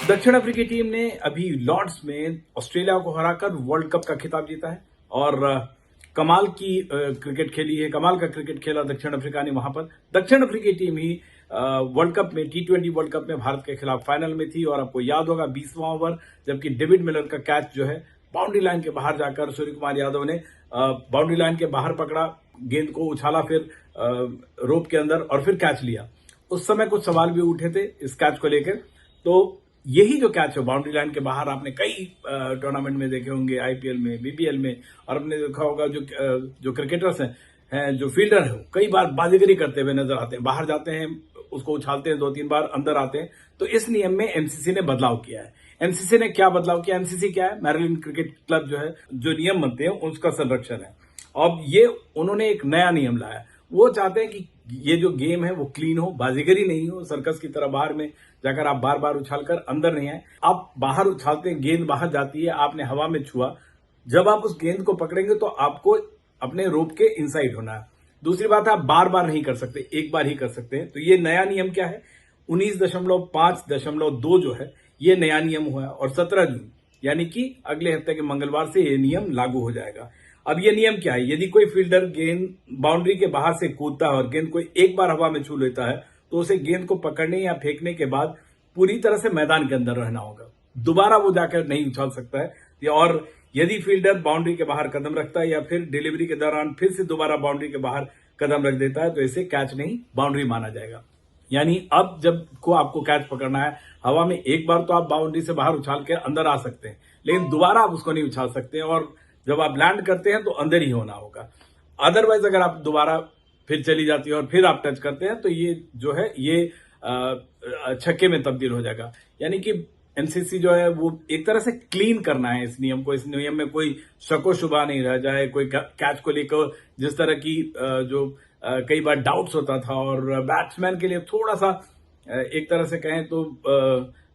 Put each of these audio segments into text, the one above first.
दक्षिण अफ्रीकी टीम ने अभी लॉर्ड्स में ऑस्ट्रेलिया को हराकर वर्ल्ड कप का खिताब जीता है और कमाल की क्रिकेट खेली है। कमाल का क्रिकेट खेला दक्षिण अफ्रीका ने। वहां पर दक्षिण अफ्रीकी टीम ही वर्ल्ड कप में T20 वर्ल्ड कप में भारत के खिलाफ फाइनल में थी और आपको याद होगा 20वां ओवर जबकि डेविड मिलर का कैच जो है बाउंड्री लाइन के बाहर जाकर सूर्य कुमार यादव ने बाउंड्री लाइन के बाहर पकड़ा, गेंद को उछाला, फिर रोप के अंदर और फिर कैच लिया। उस समय कुछ सवाल भी उठे थे इस कैच को लेकर। तो यही जो कैच है बाउंड्री लाइन के बाहर आपने कई टूर्नामेंट में देखे होंगे, आईपीएल में, बीबीएल में, और आपने देखा होगा जो क्रिकेटर्स हैं जो फील्डर है कई बार बाजीगरी करते हुए नजर आते हैं, बाहर जाते हैं, उसको उछालते हैं, 2-3 बार अंदर आते हैं। तो इस नियम में एमसीसी ने बदलाव किया है। एमसीसी ने क्या बदलाव किया? एमसीसी क्या है? मैरीलैंड क्रिकेट क्लब जो है, जो नियम बनते हैं उसका संरक्षण है। अब ये उन्होंने एक नया नियम लाया। वो चाहते हैं कि ये जो गेम है वो क्लीन हो, बाजीगरी नहीं हो, सर्कस की तरह बाहर में जाकर आप बार बार उछालकर अंदर नहीं आए। आप बाहर उछालते हैं, गेंद बाहर जाती है, आपने हवा में छुआ, जब आप उस गेंद को पकड़ेंगे तो आपको अपने रोप के इनसाइड होना है। दूसरी बात है आप बार बार नहीं कर सकते, एक बार ही कर सकते हैं। तो ये नया नियम क्या है? 19.5.2 जो है ये नया नियम हुआ है और 17 जून यानी कि अगले हफ्ते के मंगलवार से ये नियम लागू हो जाएगा। अब ये नियम क्या है? यदि कोई फील्डर गेंद बाउंड्री के बाहर से कूदता है और गेंद को एक बार हवा में छू लेता है तो उसे गेंद को पकड़ने या फेंकने के बाद पूरी तरह से मैदान के अंदर रहना होगा, दोबारा वो जाकर नहीं उछाल सकता है। और यदि फील्डर बाउंड्री के बाहर कदम रखता है या फिर डिलीवरी के दौरान फिर से दोबारा बाउंड्री के बाहर कदम रख देता है तो इसे कैच नहीं बाउंड्री माना जाएगा। यानी अब जब को आपको कैच पकड़ना है हवा में, एक बार तो आप बाउंड्री से बाहर उछाल के अंदर आ सकते हैं, लेकिन दोबारा आप उसको नहीं उछाल सकते और जब आप लैंड करते हैं तो अंदर ही होना होगा। अदरवाइज अगर आप दोबारा फिर चली जाती है और फिर आप टच करते हैं तो ये जो है ये छक्के में तब्दील हो जाएगा। यानी कि एमसीसी जो है वो एक तरह से क्लीन करना है इस नियम को। इस नियम में कोई शको शुबा नहीं रह जाए, कोई कैच को लेकर जिस तरह की जो कई बार डाउट्स होता था और बैट्समैन के लिए थोड़ा सा एक तरह से कहें तो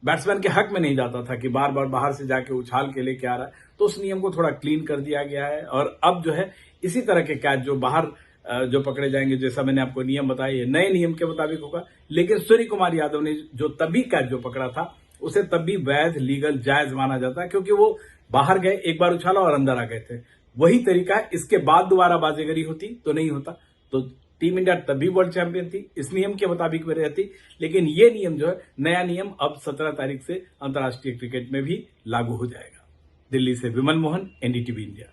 बैट्समैन के हक में नहीं जाता था कि बार बार बाहर से जाके उछाल के लेके आ रहा है। तो उस नियम को थोड़ा क्लीन कर दिया गया है और अब जो है इसी तरह के कैच जो बाहर जो पकड़े जाएंगे, जैसा मैंने आपको नियम बताया, ये नए नियम के मुताबिक होगा। लेकिन सूर्य कुमार यादव ने जो तभी कैच जो पकड़ा था उसे तब भी वैध, लीगल, जायज माना जाता है क्योंकि वो बाहर गए, एक बार उछाला और अंदर आ गए थे। वही तरीका है, इसके बाद दोबारा बाजीगरी होती तो नहीं होता। तो टीम इंडिया तभी वर्ल्ड चैंपियन थी, इस नियम के मुताबिक में रहती। लेकिन ये नियम जो है, नया नियम अब 17 तारीख से अंतर्राष्ट्रीय क्रिकेट में भी लागू हो जाएगा। दिल्ली से विमल मोहन, NDTV इंडिया।